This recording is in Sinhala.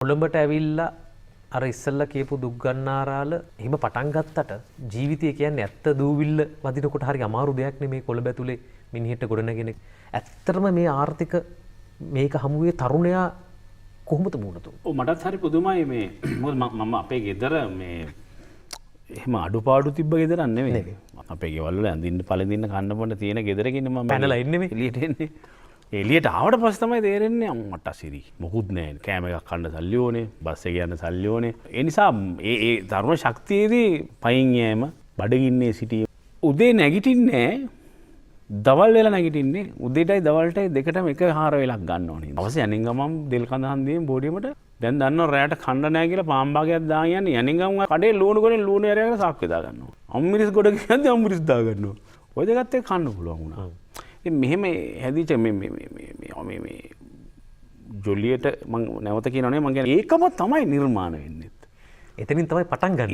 කොළඹට ඇවිල්ලා අර ඉස්සල්ලා කියපු දුක්ගන්නාරාල එහෙම පටන් ගත්තට ජීවිතය කියන්නේ ඇත්ත දූවිල්ල වදිනකොට හරි අමාරු දෙයක් නෙමේ කොළඹ ඇතුලේ මිනිහෙට ගොඩනගෙන. ඇත්තටම මේ ආර්ථික මේක හමුවේ තරුණයා කොහොමද මුණ දුන්නේ? ඔව් මටත් හරි පුදුමයි මේ මොකද මම අපේ ගෙදර මේ එහෙම අඩුපාඩු තිබ්බ ගෙදරක් නෙමෙයි. අපේ ගෙවල් වල ඇඳින්න පළඳින්න කන්න බොන්න තියෙන ගෙදරකින් මම පැනලා ඉන්නේ මේ එළියට එන්නේ. එළියට ආවට පස්සේ තමයි තේරෙන්නේ අම්මට අසිරි. මොකුත් නැහැ. කෑම එකක් කන්න සල්ලි ඕනේ, බස් එකේ යන්න සල්ලි ඕනේ. ඒ නිසා ඒ තරුණ ශක්තියේදී පයින් යෑම, බඩගින්නේ සිටීම. උදේ නැගිටින්නේ දවල් වෙලා නැගිටින්නේ. උදේටයි දවල්ටයි දෙකටම එක ආහාර වේලක් ගන්න ඕනේ. අවශ්‍ය යනින් ගමම් දෙල් කඳ හන්දියෙන් බෝඩියමට දැන් දන්නව රැයට කන්න නැහැ කියලා පාන් භාගයක් දාන් යන්නේ. යනින් ගම කඩේ ලුණු ගොඩෙන් ලුණු ඇරගෙන සාක් වේදා ගන්නවා. අම්මිරිස් ගොඩ කියද්දි අම්මිරිස් දා ගන්නවා. ඔය දෙකත් එක්ක කන්න පුළුවන් වුණා. ඉතින් මෙහෙම හැදිච්ච මේ ජොලියට මම නැවත කියනවනේ මම කියන්නේ ඒකම තමයි නිර්මාණ වෙන්නේ. එතනින් තමයි පටන් ගන්න.